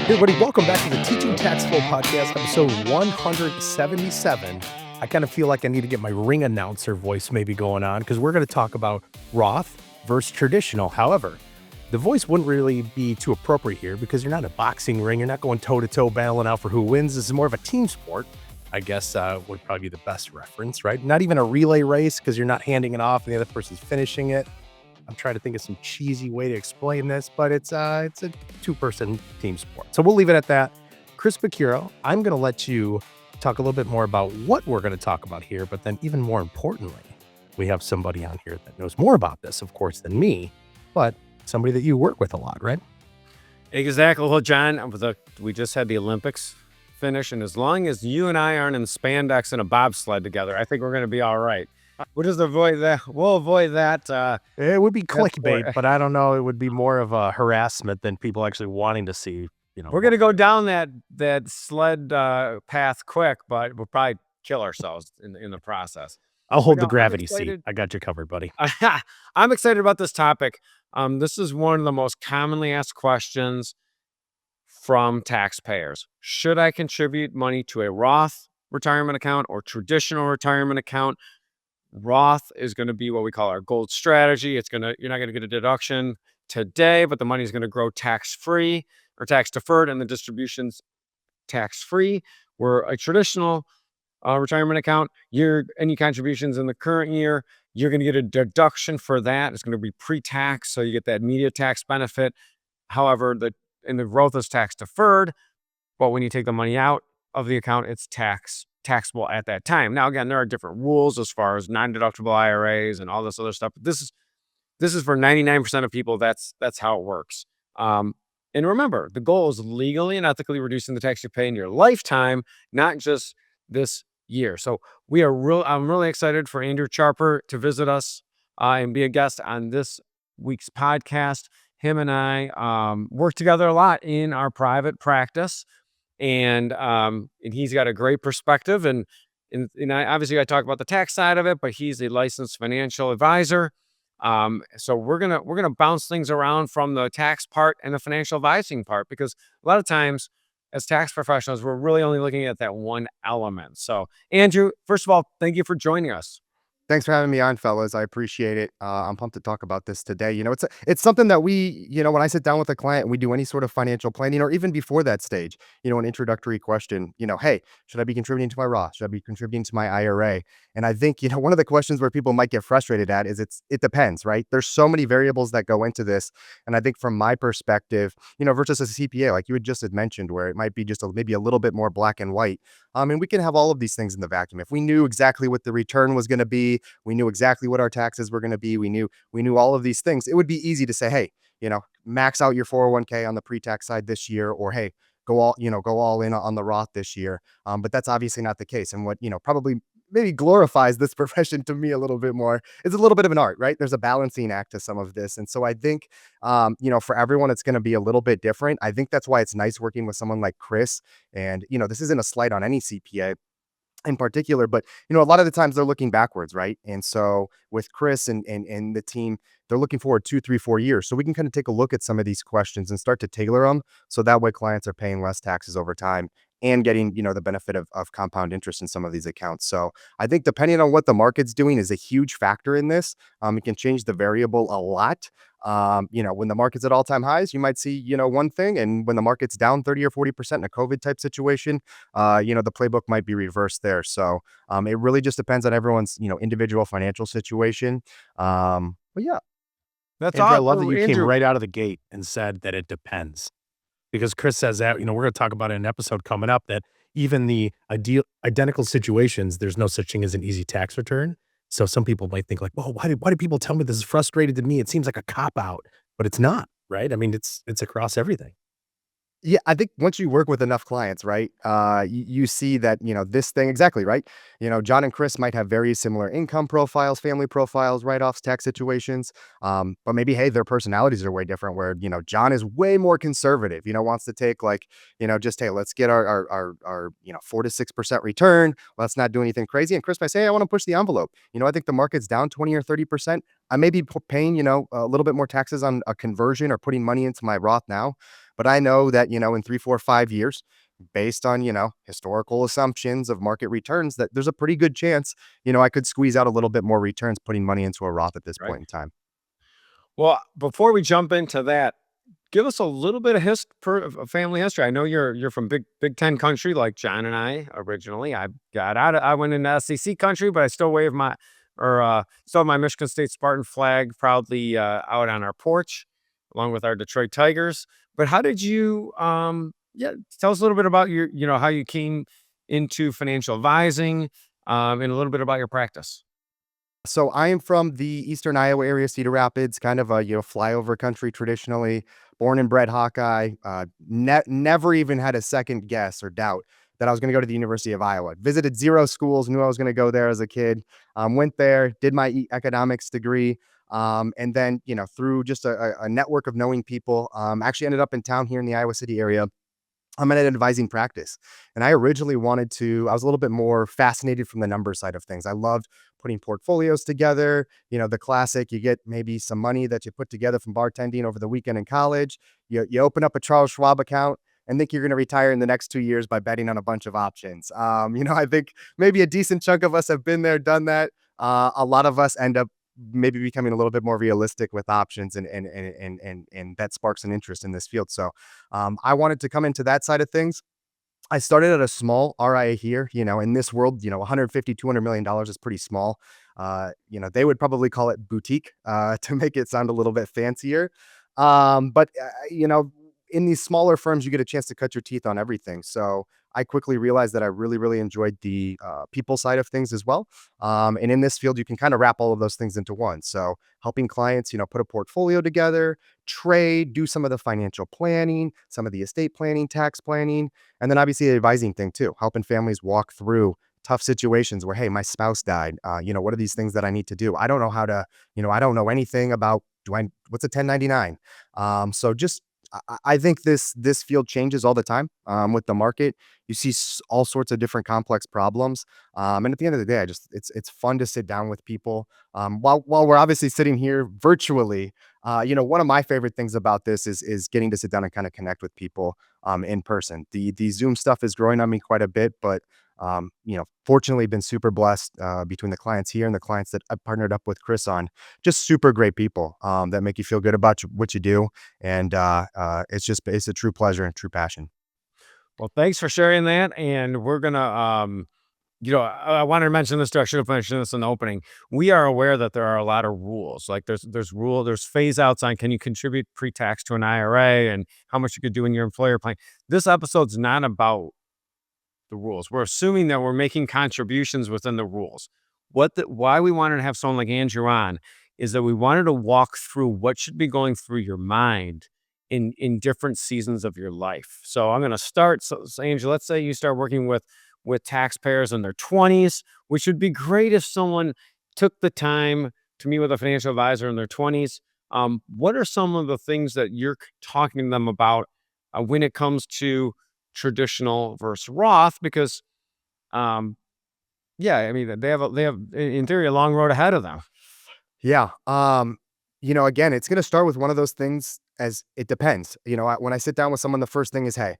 Hey, everybody, welcome back to the Teaching Tax Flow podcast, episode 177. I kind of feel like I need to get my ring announcer voice maybe going on because we're going to talk about Roth versus traditional. However, the voice wouldn't really be too appropriate here because you're not in a boxing ring. You're not going toe-to-toe battling out for who wins. This is more of a team sport, I guess would probably be the best reference, right? Not even a relay race because you're not handing it off and the other person's finishing it. I'm trying to think of some cheesy way to explain this, but it's a two-person team sport. So we'll leave it at that. Chris Bacuro, I'm going to let you talk a little bit more about what we're going to talk about here, but then even more importantly, we have somebody on here that knows more about this, of course, than me, but somebody that you work with a lot, right? Exactly. Well, John, we just had the Olympics finish, and as long as you and I aren't in spandex and a bobsled together, I think we're going to be all right. We'll just avoid that. We'll avoid that. It would be clickbait, but I don't know. It would be more of a harassment than people actually wanting to see. We're going to go down that sled path quick, but we'll probably kill ourselves in the process. I'll hold the gravity seat. I got you covered, buddy. I'm excited about this topic. This is one of the most commonly asked questions from taxpayers. Should I contribute money to a Roth retirement account or traditional retirement account? Roth is going to be what we call our gold strategy. You're not going to get a deduction today, but the money is going to grow tax-free or tax-deferred, and the distribution's tax-free. Where a traditional retirement account, any contributions in the current year, you're going to get a deduction for that. It's going to be pre-tax, so you get that immediate tax benefit. However, the Roth is tax-deferred, but when you take the money out of the account, it's taxable at that time. Now, again, there are different rules as far as non-deductible IRAs and all this other stuff. But this is for 99% of people. That's how it works. And remember, the goal is legally and ethically reducing the tax you pay in your lifetime, not just this year. So I'm really excited for Andrew Charper to visit us and be a guest on this week's podcast. Him and I work together a lot in our private practice. And he's got a great perspective, and obviously I talk about the tax side of it, but he's a licensed financial advisor. So we're gonna bounce things around from the tax part and the financial advising part, because a lot of times as tax professionals, we're really only looking at that one element. So Andrew, first of all, thank you for joining us. Thanks for having me on, fellas. I appreciate it. I'm pumped to talk about this today. It's something that when I sit down with a client and we do any sort of financial planning, or even before that stage, an introductory question, hey, should I be contributing to my Roth? Should I be contributing to my IRA? And I think, one of the questions where people might get frustrated at is it depends, right? There's so many variables that go into this. And I think from my perspective, versus a CPA, like you had mentioned, where it might be just maybe a little bit more black and white. And we can have all of these things in the vacuum. If we knew exactly what the return was going to be, we knew exactly what our taxes were going to be, we knew all of these things, it would be easy to say, hey, max out your 401k on the pre-tax side this year, or hey, go all in on the Roth this year. But that's obviously not the case. And what, probably maybe glorifies this profession to me a little bit more is a little bit of an art, right? There's a balancing act to some of this. And so I think, for everyone, it's going to be a little bit different. I think that's why it's nice working with someone like Chris. And, this isn't a slight on any CPA in particular, but a lot of the times they're looking backwards, right? And so with Chris and the team, they're looking forward 2, 3, 4 years. So we can kind of take a look at some of these questions and start to tailor them, so that way clients are paying less taxes over time and getting, the benefit of compound interest in some of these accounts. So I think depending on what the market's doing is a huge factor in this. It can change the variable a lot. When the market's at all-time highs, you might see, one thing, and when the market's down 30 or 40% in a COVID type situation, the playbook might be reversed there. So it really just depends on everyone's, individual financial situation. But yeah. That's Andrew, I love that you came right out of the gate and said that it depends. Because Chris says that, we're going to talk about in an episode coming up that even the identical situations, there's no such thing as an easy tax return. So some people might think like, well, why do people tell me this is frustrating to me? It seems like a cop out, but it's not, right? I mean, it's across everything. Yeah, I think once you work with enough clients, right, you see that, this thing, exactly, right? John and Chris might have very similar income profiles, family profiles, write-offs, tax situations. But maybe, hey, their personalities are way different, where, John is way more conservative, wants to take like, just, hey, let's get our 4 to 6% return. Let's not do anything crazy. And Chris might say, hey, I want to push the envelope. I think the market's down 20 or 30%. I may be paying, a little bit more taxes on a conversion or putting money into my Roth now. But I know that, in 3, 4, 5 years, based on, historical assumptions of market returns, that there's a pretty good chance, I could squeeze out a little bit more returns putting money into a Roth at this Right. point in time. Well, before we jump into that, give us a little bit of family history. I know you're from Big Ten country like John and I originally. I got out. I went into SEC country, but I still wave my still have my Michigan State Spartan flag proudly out on our porch, along with our Detroit Tigers. But how did you? Yeah, tell us a little bit about how you came into financial advising, and a little bit about your practice. So I am from the Eastern Iowa area, Cedar Rapids, kind of a flyover country traditionally. Born and bred Hawkeye. Never even had a second guess or doubt that I was going to go to the University of Iowa. Visited zero schools, knew I was going to go there as a kid. Went there, did my economics degree, and then through just a network of knowing people, actually ended up in town here in the Iowa City area. I'm in an advising practice. And I originally I was a little bit more fascinated from the number side of things. I loved putting portfolios together, the classic, you get maybe some money that you put together from bartending over the weekend in college. You open up a Charles Schwab account and think you're going to retire in the next 2 years by betting on a bunch of options. I think maybe a decent chunk of us have been there, done that. A lot of us end up maybe becoming a little bit more realistic with options, and that sparks an interest in this field. So I wanted to come into that side of things. I started at a small RIA here, in this world, 150, $200 million is pretty small. They would probably call it boutique to make it sound a little bit fancier. But in these smaller firms, you get a chance to cut your teeth on everything. So I quickly realized that I really, really enjoyed the people side of things as well. And in this field, you can kind of wrap all of those things into one. So helping clients, put a portfolio together, trade, do some of the financial planning, some of the estate planning, tax planning, and then obviously the advising thing too, helping families walk through tough situations where, hey, my spouse died. What are these things that I need to do? I don't know how to, I don't know anything about what's a 1099? So just I think this field changes all the time with the market. You see all sorts of different complex problems, and at the end of the day, it's fun to sit down with people. While we're obviously sitting here virtually, one of my favorite things about this is getting to sit down and kind of connect with people in person. The Zoom stuff is growing on me quite a bit, but fortunately been super blessed between the clients here and the clients that I've partnered up with Chris on. Just super great people that make you feel good about what you do, and it's a true pleasure and true passion. Well, thanks for sharing that. And we're gonna, I wanted to mention this too. I should have mentioned this in the opening. We are aware that there are a lot of rules. Like there's phase outs on can you contribute pre-tax to an IRA and how much you could do in your employer plan. This episode's not about the rules. We're assuming that we're making contributions within the rules. Why we wanted to have someone like Andrew on is that we wanted to walk through what should be going through your mind in different seasons of your life. So I'm going to start. So Andrew, let's say you start working with taxpayers in their 20s, which would be great if someone took the time to meet with a financial advisor in their 20s. What are some of the things that you're talking to them about when it comes to traditional versus Roth? Because, yeah, I mean, they have in theory a long road ahead of them. Yeah. Again, it's going to start with one of those things as it depends. When I sit down with someone, the first thing is, hey,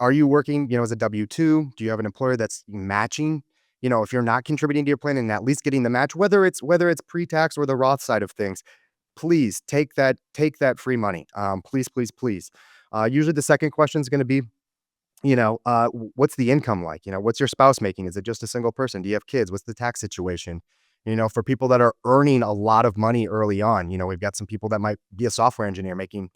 are you working, as a W-2? Do you have an employer that's matching? If you're not contributing to your plan and at least getting the match, whether it's pre-tax or the Roth side of things, please take that free money. Please, please, please. Usually the second question is going to be, what's the income like? What's your spouse making? Is it just a single person? Do you have kids? What's the tax situation? For people that are earning a lot of money early on, we've got some people that might be a software engineer making,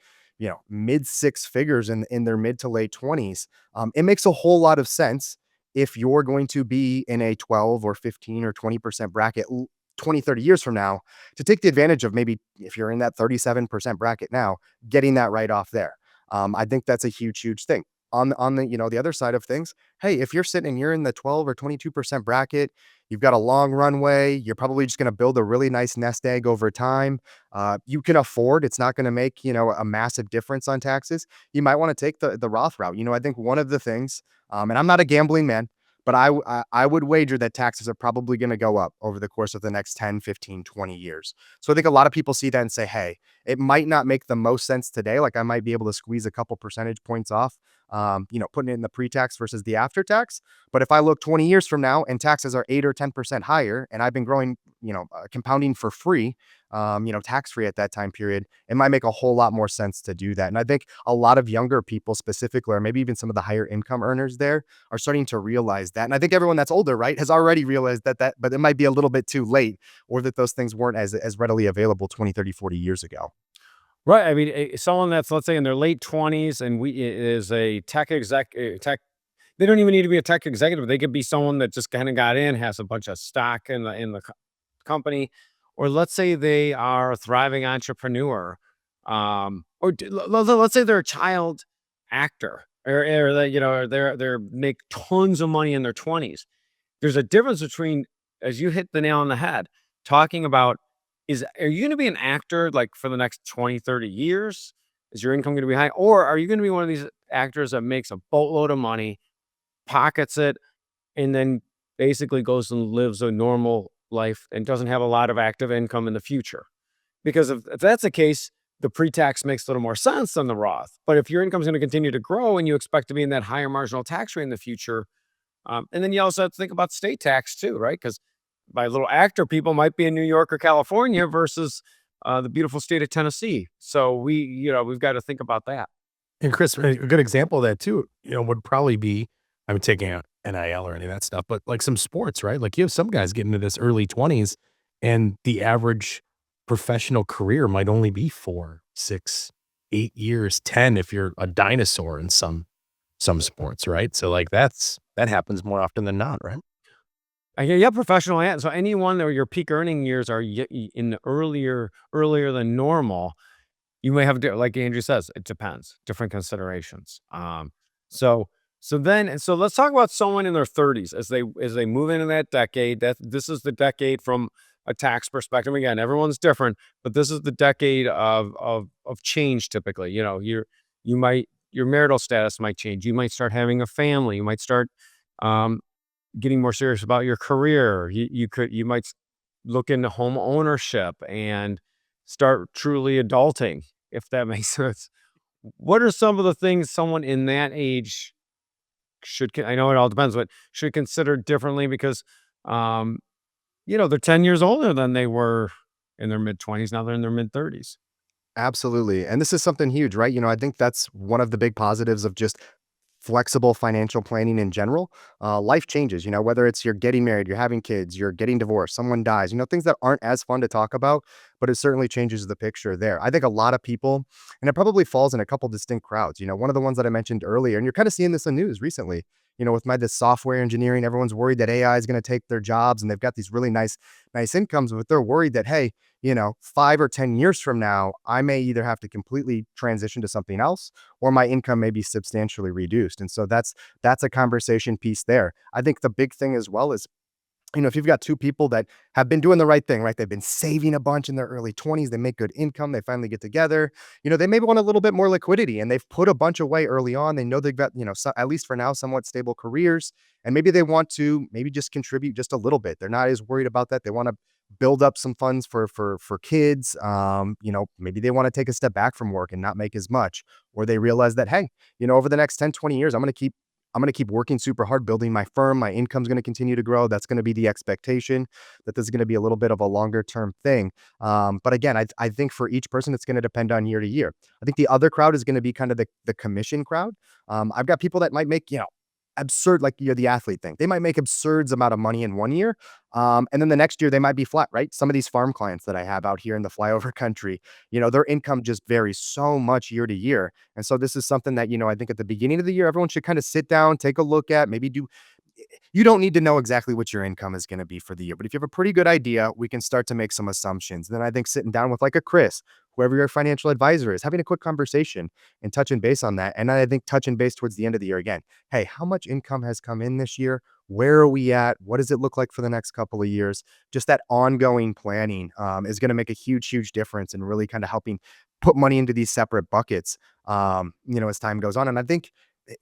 mid six figures in their mid to late 20s. It makes a whole lot of sense if you're going to be in a 12 or 15 or 20% bracket 20, 30 years from now, to take the advantage of maybe if you're in that 37% bracket now, getting that right off there. I think that's a huge, huge thing. On the the other side of things, hey, if you're sitting and you're in the 12 or 22% bracket, you've got a long runway, you're probably just going to build a really nice nest egg over time. You can afford, it's not going to make, a massive difference on taxes. You might want to take the Roth route. I think one of the things, and I'm not a gambling man, but I would wager that taxes are probably going to go up over the course of the next 10, 15, 20 years. So I think a lot of people see that and say, hey, it might not make the most sense today. Like I might be able to squeeze a couple percentage points off, putting it in the pre-tax versus the after-tax. But if I look 20 years from now and taxes are 8 or 10% higher and I've been growing, compounding for free, tax-free at that time period, it might make a whole lot more sense to do that. And I think a lot of younger people specifically, or maybe even some of the higher income earners there are starting to realize that. And I think everyone that's older, right, has already realized that, but it might be a little bit too late or that those things weren't as readily available 20, 30, 40 years ago. Right. I mean, someone that's, let's say, in their late 20s and is a tech exec, they don't even need to be a tech executive. They could be someone that just kind of got in, has a bunch of stock in the company, or let's say they are a thriving entrepreneur, let's say they're a child actor, or that they're make tons of money in their 20s. There's a difference between, as you hit the nail on the head, talking about are you going to be an actor like for the next 20, 30 years? Is your income going to be high? Or are you going to be one of these actors that makes a boatload of money, pockets it, and then basically goes and lives a normal life and doesn't have a lot of active income in the future? Because if that's the case, the pre-tax makes a little more sense than the Roth. But if your income is going to continue to grow and you expect to be in that higher marginal tax rate in the future, and then you also have to think about state tax too, right? Because by little actor, people might be in New York or California versus the beautiful state of Tennessee. So we've got to think about that. And Chris, a good example of that too, would probably be, I'm taking out NIL or any of that stuff, but like some sports, right? Like you have some guys getting into this early 20s and the average professional career might only be 4, 6, 8 years, 10 if you're a dinosaur in some sports, right? So like that happens more often than not, right? Yeah, professional. So anyone where your peak earning years are in the earlier than normal, you may have, like Andrew says, it depends, different considerations. So let's talk about someone in their 30s as they move into that decade. That this is the decade from a tax perspective. Again, everyone's different, but this is the decade of change. Typically, your marital status might change. You might start having a family. You might start getting more serious about your career. You might look into home ownership and start truly adulting, if that makes sense. What are some of the things someone in that age I know it all depends, but should consider differently because, they're 10 years older than they were in their mid-20s. Now they're in their mid-30s. Absolutely. And this is something huge, right? I think that's one of the big positives of just flexible financial planning in general. Life changes, whether it's you're getting married, you're having kids, you're getting divorced, someone dies, things that aren't as fun to talk about, but it certainly changes the picture there. I think a lot of people, and it probably falls in a couple distinct crowds, one of the ones that I mentioned earlier, and you're kind of seeing this in news recently, with this software engineering, everyone's worried that AI is going to take their jobs and they've got these really nice incomes, but they're worried that, hey, 5 or 10 years from now, I may either have to completely transition to something else or my income may be substantially reduced. And so that's a conversation piece there. I think the big thing as well is, if you've got two people that have been doing the right thing, right? They've been saving a bunch in their early 20s, they make good income, they finally get together, they maybe want a little bit more liquidity and they've put a bunch away early on. They know they've got, at least for now, somewhat stable careers. And maybe they want to maybe just contribute just a little bit. They're not as worried about that. They want to build up some funds for kids. Maybe they want to take a step back from work and not make as much, or they realize that, hey, over the next 10, 20 years, I'm going to keep working super hard, building my firm. My income's going to continue to grow. That's going to be the expectation, that this is going to be a little bit of a longer term thing. But again, I think for each person, it's going to depend on year to year. I think the other crowd is going to be kind of the commission crowd. I've got people that might make, absurd, like the athlete thing. They might make absurd amount of money in one year. And then the next year they might be flat, right? Some of these farm clients that I have out here in the flyover country, their income just varies so much year to year. And so this is something that, I think at the beginning of the year, everyone should kind of sit down, take a look at, you don't need to know exactly what your income is going to be for the year, but if you have a pretty good idea, we can start to make some assumptions. Then I think sitting down with like a Chris, whoever your financial advisor is, having a quick conversation and touching base on that. And I think touching base towards the end of the year again, hey, how much income has come in this year? Where are we at? What does it look like for the next couple of years? Just that ongoing planning is going to make a huge, huge difference in really kind of helping put money into these separate buckets, as time goes on. And I think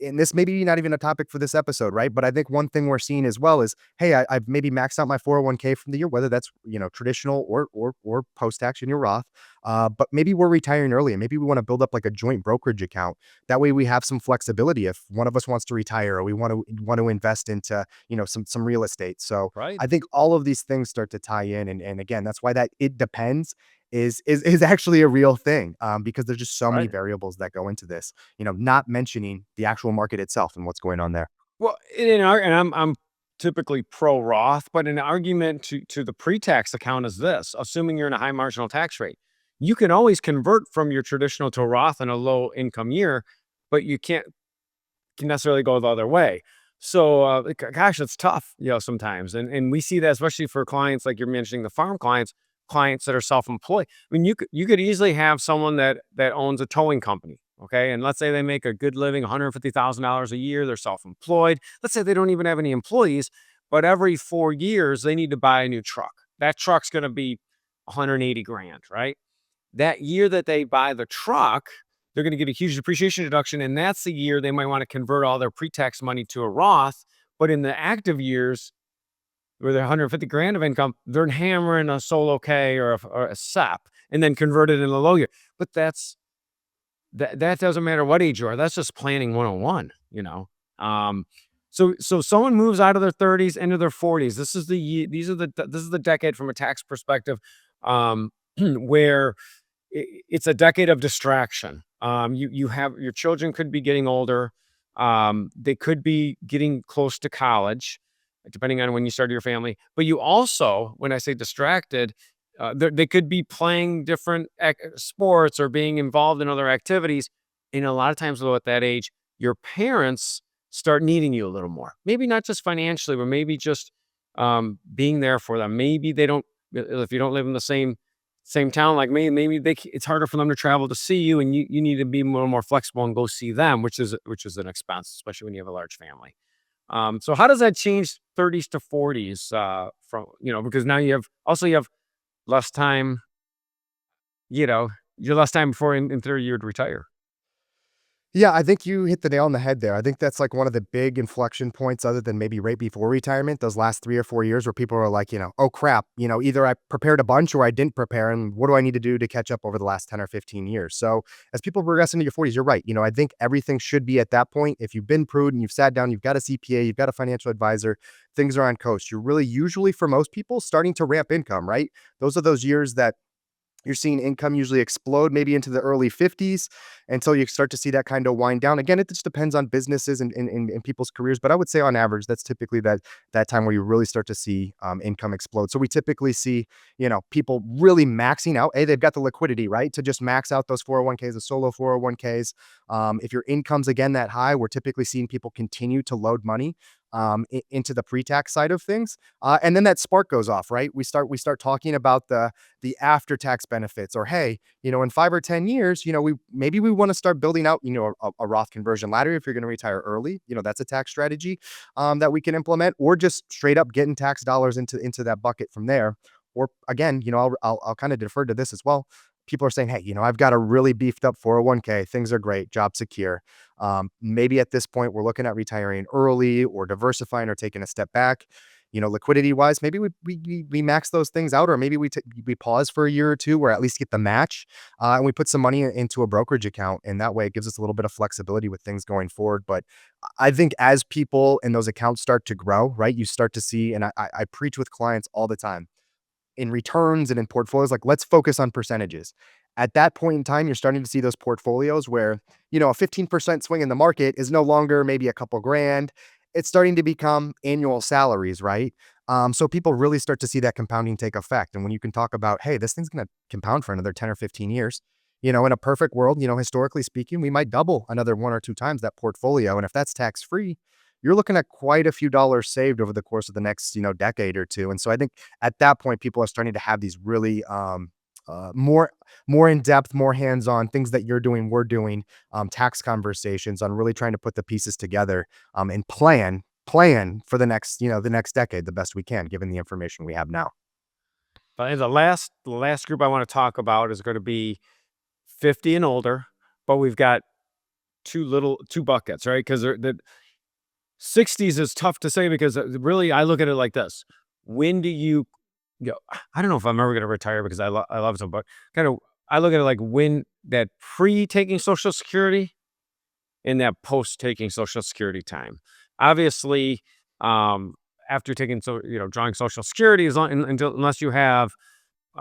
and this may be not even a topic for this episode, right? But I think one thing we're seeing as well is, hey, I've maybe maxed out my 401k from the year, whether that's, traditional or post-tax in your Roth. But maybe we're retiring early and maybe we want to build up like a joint brokerage account. That way we have some flexibility if one of us wants to retire or we want to invest into, some real estate. So Right. I think all of these things start to tie in. And again, that's why that it depends is actually a real thing, because there's just so many Right. variables that go into this, not mentioning the actual market itself and what's going on there. Well, and I'm typically pro Roth, but an argument to the pre-tax account is this: assuming you're in a high marginal tax rate, you can always convert from your traditional to Roth in a low income year, but you can't can necessarily go the other way. So, gosh, it's tough, sometimes, and we see that especially for clients like you're mentioning, the farm clients that are self-employed. I mean, you could easily have someone that owns a towing company, okay, and let's say they make a good living, $150,000 a year. They're self-employed. Let's say they don't even have any employees, but every 4 years they need to buy a new truck. That truck's going to be 180 grand, right? That year that they buy the truck, they're going to get a huge depreciation deduction. And that's the year they might want to convert all their pre-tax money to a Roth. But in the active years, where they're 150 grand of income, they're hammering a solo K or a SEP and then convert it in the low year. But that doesn't matter what age you are. That's just planning 101. So someone moves out of their 30s into their 40s. This is this is the decade from a tax perspective, where it's a decade of distraction. You have your children could be getting older. They could be getting close to college, depending on when you started your family. But you also, when I say distracted, they could be playing different sports or being involved in other activities. And a lot of times, though, at that age, your parents start needing you a little more. Maybe not just financially, but maybe just being there for them. Maybe they don't, if you don't live in the same town like me, maybe it's harder for them to travel to see you, and you need to be more flexible and go see them, which is an expense, especially when you have a large family. So how does that change 30s to 40s, from, because now you have less time, you're less time before in theory you would retire. Yeah, I think you hit the nail on the head there. I think that's like one of the big inflection points other than maybe right before retirement, those last 3 or 4 years where people are like, "Oh crap, either I prepared a bunch or I didn't prepare, and what do I need to do to catch up over the last 10 or 15 years?" So, as people progress into your 40s, you're right. I think everything should be at that point. If you've been prudent, you've sat down, you've got a CPA, you've got a financial advisor, things are on coast. You're really usually for most people starting to ramp income, right? Those are those years that you're seeing income usually explode maybe into the early 50s until you start to see that kind of wind down. Again, it just depends on businesses and people's careers, but I would say on average, that's typically that time where you really start to see income explode. So we typically see, people really maxing out. They've got the liquidity, right, to just max out those 401ks, the solo 401ks. If your income's again that high, we're typically seeing people continue to load money into the pre-tax side of things, and then that spark goes off, right? We start talking about the after-tax benefits, or hey, in 5 or 10 years, we want to start building out, a Roth conversion ladder if you're going to retire early. That's a tax strategy that we can implement, or just straight up getting tax dollars into that bucket from there. Or again, I'll kind of defer to this as well. People are saying, hey, I've got a really beefed up 401k. Things are great, job secure. Maybe at this point, we're looking at retiring early or diversifying or taking a step back. Liquidity wise, maybe we max those things out, or maybe we pause for a year or two, or at least get the match, and we put some money into a brokerage account, and that way it gives us a little bit of flexibility with things going forward. But I think as people and those accounts start to grow, right, you start to see, and I preach with clients all the time in returns and in portfolios, like let's focus on percentages. At that point in time, you're starting to see those portfolios where, a 15% swing in the market is no longer maybe a couple grand. It's starting to become annual salaries, right? So people really start to see that compounding take effect. And when you can talk about, hey, this thing's going to compound for another 10 or 15 years, in a perfect world, historically speaking, we might double another 1 or 2 times that portfolio. And if that's tax free, you're looking at quite a few dollars saved over the course of the next, decade or two. And so I think at that point, people are starting to have these really more in depth, more hands on things that you're doing, we're doing, tax conversations on really trying to put the pieces together, and plan for the next decade the best we can, given the information we have now. But the last group I want to talk about is going to be 50 and older, but we've got two buckets, right? Because the 60s is tough to say because really I look at it like this. When do you go? I don't know if I'm ever going to retire because I love it so, but kind of I look at it like when that pre-taking Social Security and that post-taking Social Security time. Obviously, after taking drawing Social Security, unless you have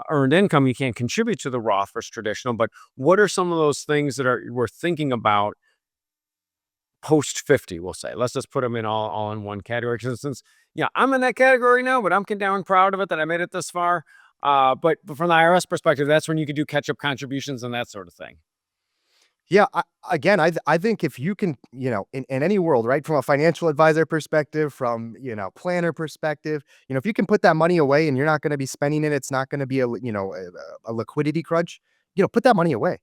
earned income, you can't contribute to the Roth versus traditional. But what are some of those things that we're thinking about post 50? We'll say, let's just put them in all in one category. Since I'm in that category now, but I'm down proud of it that I made it this far. But from the IRS perspective, that's when you could do catch-up contributions and that sort of thing. Yeah, I think if you can, in any world, right, from a financial advisor perspective, from, planner perspective, if you can put that money away and you're not going to be spending it, it's not going to be a liquidity crunch, put that money away.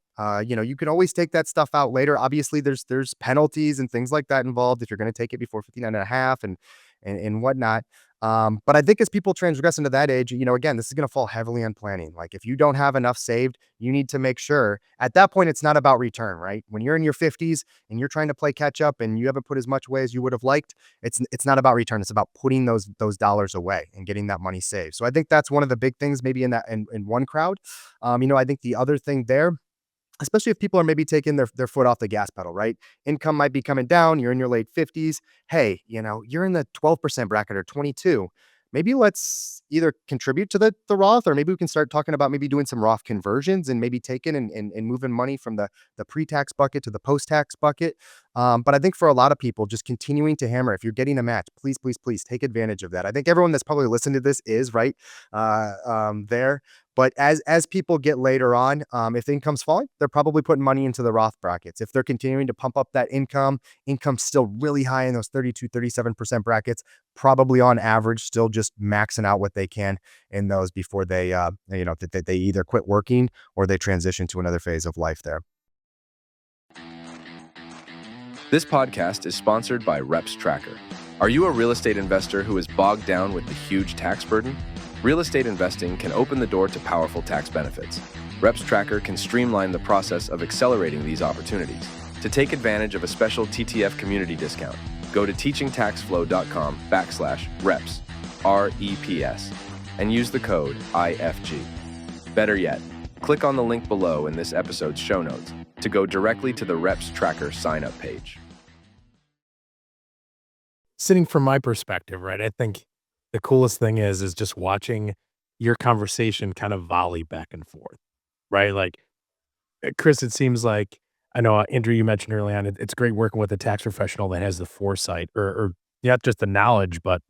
You can always take that stuff out later. Obviously, there's penalties and things like that involved if you're going to take it before 59 and a half and whatnot. But I think as people transgress into that age, again, this is going to fall heavily on planning. Like if you don't have enough saved, you need to make sure at that point, it's not about return, right? When you're in your 50s and you're trying to play catch up and you haven't put as much away as you would have liked, it's not about return. It's about putting those dollars away and getting that money saved. So I think that's one of the big things maybe in one crowd. I think the other thing there, especially if people are maybe taking their foot off the gas pedal, right? Income might be coming down. You're in your late 50s. Hey, you're in the 12% bracket or 22. Maybe let's either contribute to the Roth, or maybe we can start talking about maybe doing some Roth conversions and maybe taking and moving money from the pre-tax bucket to the post-tax bucket. But I think for a lot of people, just continuing to hammer, if you're getting a match, please, please, please take advantage of that. I think everyone that's probably listening to this is right there. But as people get later on, if the income's falling, they're probably putting money into the Roth brackets. If they're continuing to pump up that income's still really high in those 32, 37% brackets, probably on average, still just maxing out what they can in those before they either quit working or they transition to another phase of life there. This podcast is sponsored by Reps Tracker. Are you a real estate investor who is bogged down with the huge tax burden? Real estate investing can open the door to powerful tax benefits. Reps Tracker can streamline the process of accelerating these opportunities. To take advantage of a special TTF community discount, go to teachingtaxflow.com/reps, REPS, and use the code IFG. Better yet, click on the link below in this episode's show notes to go directly to the Reps Tracker sign-up page. Sitting from my perspective, right, I think the coolest thing is just watching your conversation kind of volley back and forth, right? Like, Chris, it seems like, I know, Andrew, you mentioned early on, it's great working with a tax professional that has the foresight or not just the knowledge, but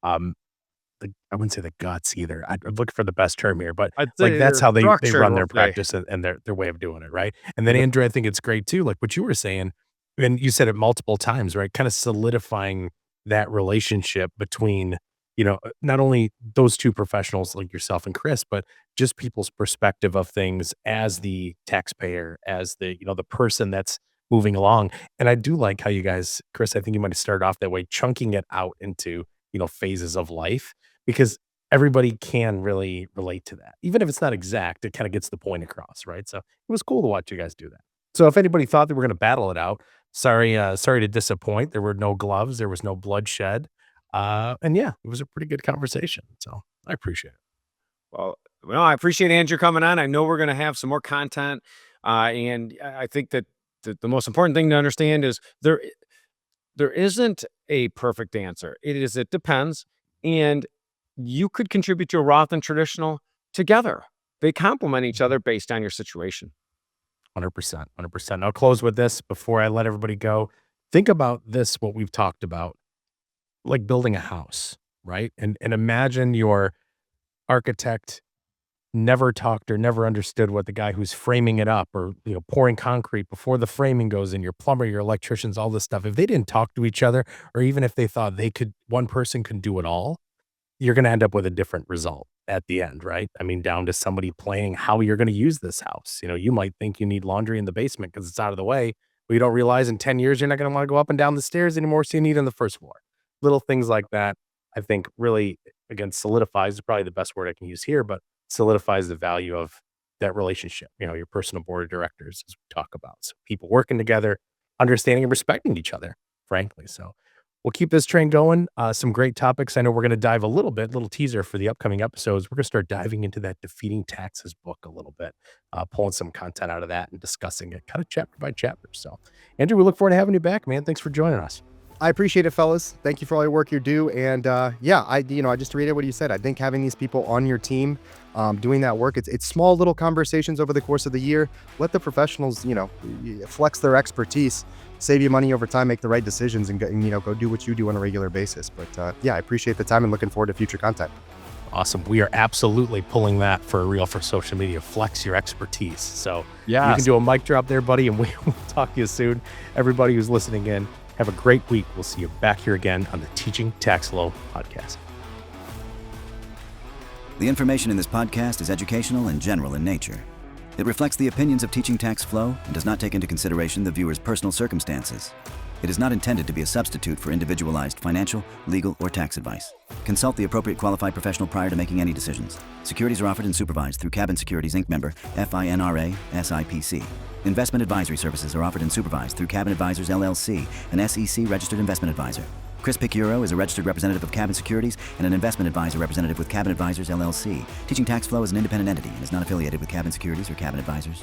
I wouldn't say the guts either. I'm looking for the best term here, but like that's how they run their practice and their way of doing it, right? And then Andrew, I think it's great too, like what you were saying, and you said it multiple times, right? Kind of solidifying that relationship between, not only those two professionals like yourself and Chris, but just people's perspective of things as the taxpayer, as the person that's moving along. And I do like how you guys, Chris, I think you might have started off that way, chunking it out into, phases of life, because everybody can really relate to that. Even if it's not exact, it kind of gets the point across, right? So it was cool to watch you guys do that. So if anybody thought that we're going to battle it out, sorry to disappoint. There were no gloves. There was no bloodshed. And yeah, it was a pretty good conversation. So I appreciate it. Well, I appreciate Andrew coming on. I know we're going to have some more content. And I think that the most important thing to understand is there isn't a perfect answer. It depends. And you could contribute to a Roth and traditional together. They complement each other based on your situation. 100%. I'll close with this before I let everybody go. Think about this, what we've talked about, like building a house, right? And imagine your architect never talked or never understood what the guy who's framing it up or, pouring concrete before the framing goes in, your plumber, your electricians, all this stuff. If they didn't talk to each other, or even if they thought one person could do it all, you're going to end up with a different result at the end, right? I mean, down to somebody planning how you're going to use this house. You might think you need laundry in the basement because it's out of the way, but you don't realize in 10 years, you're not going to want to go up and down the stairs anymore. So you need it on the first floor. Little things like that, I think really, again, solidifies is probably the best word I can use here, but solidifies the value of that relationship, your personal board of directors, as we talk about. So people working together, understanding and respecting each other, frankly. So we'll keep this train going. Some great topics. I know we're going to dive a little teaser for the upcoming episodes. We're going to start diving into that Defeating Taxes book a little bit, pulling some content out of that and discussing it kind of chapter by chapter. So, Andrew, we look forward to having you back, man. Thanks for joining us. I appreciate it, fellas. Thank you for all your work you do. And I just to reiterate what you said, I think having these people on your team doing that work, it's small little conversations over the course of the year. Let the professionals, flex their expertise, save you money over time, make the right decisions, and go do what you do on a regular basis. But I appreciate the time and looking forward to future content. Awesome. We are absolutely pulling that for real for social media. Flex your expertise. So you can do a mic drop there, buddy, and we'll talk to you soon. Everybody who's listening in, have a great week. We'll see you back here again on the Teaching Tax Flow podcast. The information in this podcast is educational and general in nature. It reflects the opinions of Teaching Tax Flow and does not take into consideration the viewer's personal circumstances. It is not intended to be a substitute for individualized financial, legal, or tax advice. Consult the appropriate qualified professional prior to making any decisions. Securities are offered and supervised through Cabin Securities Inc. member, FINRA, SIPC. Investment advisory services are offered and supervised through Cabin Advisors LLC, an SEC registered investment advisor. Chris Picciuro is a registered representative of Cabin Securities and an investment advisor representative with Cabin Advisors LLC. Teaching Tax Flow is an independent entity and is not affiliated with Cabin Securities or Cabin Advisors.